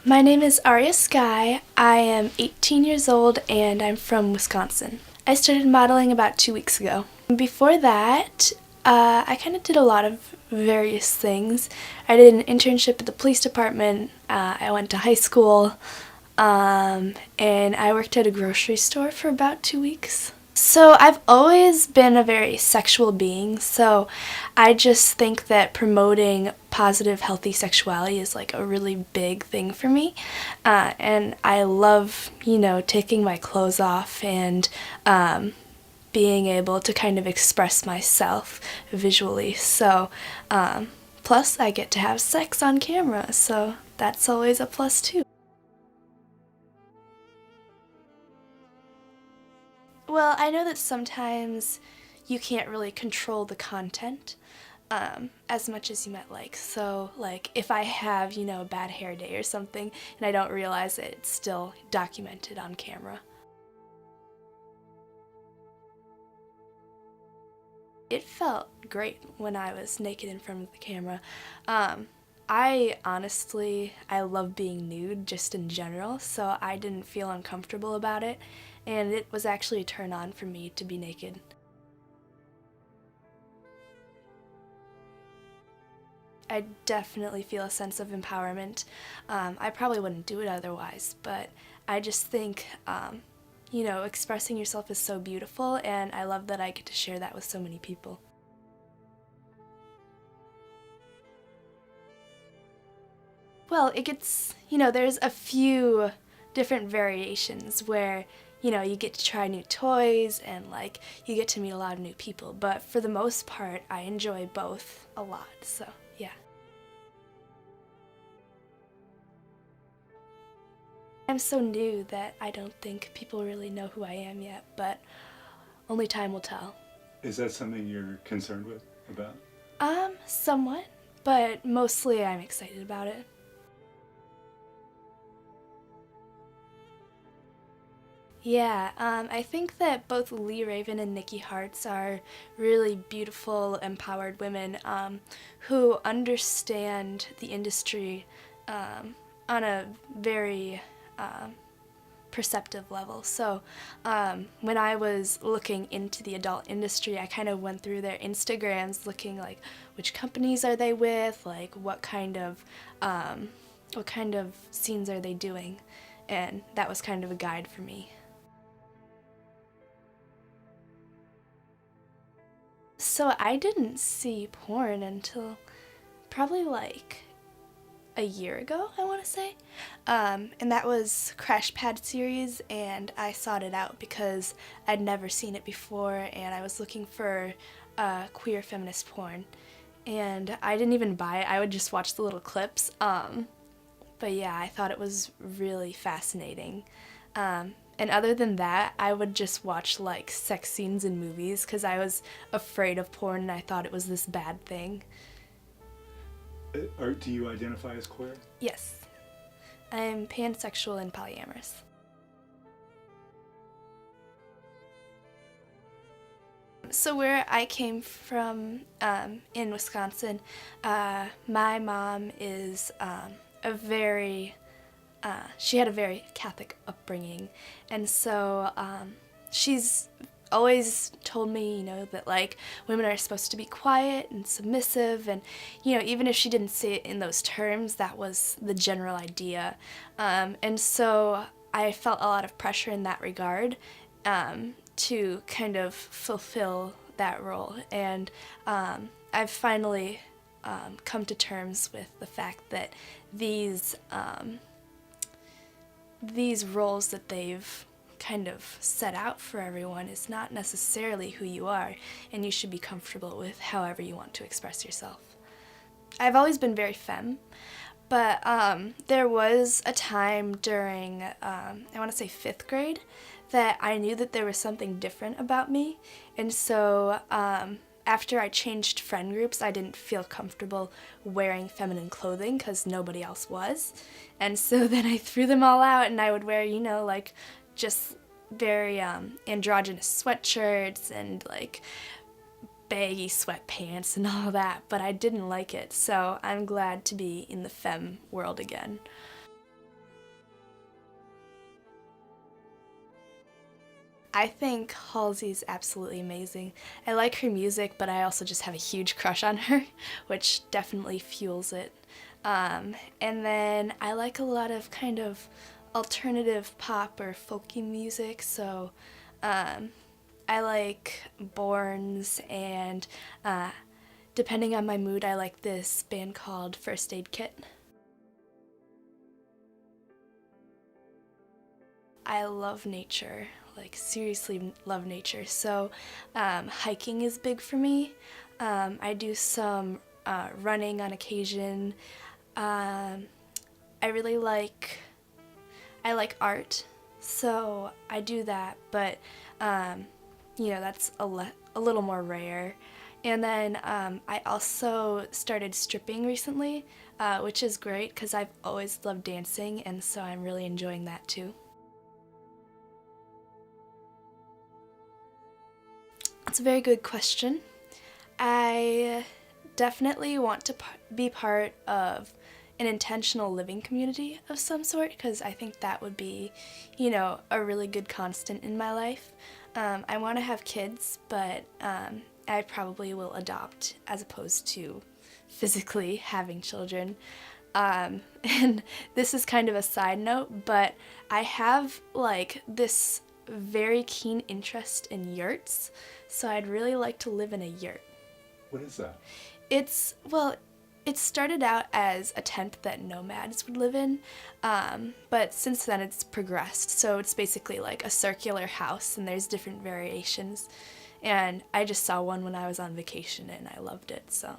My name is Aria Sky. I am 18 years old and I'm from Wisconsin. I started modeling about 2 weeks ago. Before that, I kind of did a lot of various things. I did an internship at the police department, I went to high school, and I worked at a grocery store for about 2 weeks. So I've always been a very sexual being, so I just think that promoting positive, healthy sexuality is like a really big thing for me. And I love, taking my clothes off and being able to kind of express myself visually. So, plus I get to have sex on camera, so that's always a plus too. Well, I know that sometimes you can't really control the content as much as you might like. So, like, if I have, a bad hair day or something and I don't realize it, it's still documented on camera. It felt great when I was naked in front of the camera. I love being nude just in general, so I didn't feel uncomfortable about it, and it was actually a turn on for me to be naked. I definitely feel a sense of empowerment. I probably wouldn't do it otherwise, but I just think, expressing yourself is so beautiful, and I love that I get to share that with so many people. Well, it gets, there's a few different variations where, you get to try new toys and, you get to meet a lot of new people. But for the most part, I enjoy both a lot, so yeah. I'm so new that I don't think people really know who I am yet, but only time will tell. Is that something you're concerned about? Somewhat, but mostly I'm excited about it. Yeah, I think that both Lee Raven and Nikki Hartz are really beautiful, empowered women who understand the industry on a very perceptive level. So when I was looking into the adult industry, I kind of went through their Instagrams looking like which companies are they with, like what kind of scenes are they doing, and that was kind of a guide for me. So I didn't see porn until probably like a year ago, I want to say. And that was Crash Pad series, and I sought it out because I'd never seen it before, and I was looking for queer feminist porn. And I didn't even buy it, I would just watch the little clips. But yeah, I thought it was really fascinating. And other than that, I would just watch like sex scenes in movies because I was afraid of porn and I thought it was this bad thing. Do you identify as queer? Yes. I'm pansexual and polyamorous. So where I came from in Wisconsin, my mom is she had a very Catholic upbringing, and so she's always told me, that like women are supposed to be quiet and submissive, and even if she didn't say it in those terms, that was the general idea. And so I felt a lot of pressure in that regard to kind of fulfill that role, and I've finally come to terms with the fact that these roles that they've kind of set out for everyone is not necessarily who you are, and you should be comfortable with however you want to express yourself. I've always been very femme, but there was a time during, I want to say 5th grade, that I knew that there was something different about me, and so after I changed friend groups, I didn't feel comfortable wearing feminine clothing because nobody else was. And so then I threw them all out and I would wear, like just very androgynous sweatshirts and like baggy sweatpants and all that, but I didn't like it. So I'm glad to be in the femme world again. I think Halsey's absolutely amazing. I like her music, but I also just have a huge crush on her, which definitely fuels it. And then I like a lot of kind of alternative pop or folky music, so I like Borns, and depending on my mood, I like this band called First Aid Kit. I love nature, like seriously love nature, so hiking is big for me. I do some running on occasion. I like art, so I do that, but you know, that's a little more rare. And then I also started stripping recently, which is great because I've always loved dancing, and so I'm really enjoying that too. That's a very good question. I definitely want to be part of an intentional living community of some sort, because I think that would be, you know, a really good constant in my life. I want to have kids, but I probably will adopt as opposed to physically having children. And this is kind of a side note, but I have like this very keen interest in yurts, so I'd really like to live in a yurt. What is that? It started out as a tent that nomads would live in, but since then it's progressed, so it's basically like a circular house, and there's different variations, and I just saw one when I was on vacation and I loved it, so.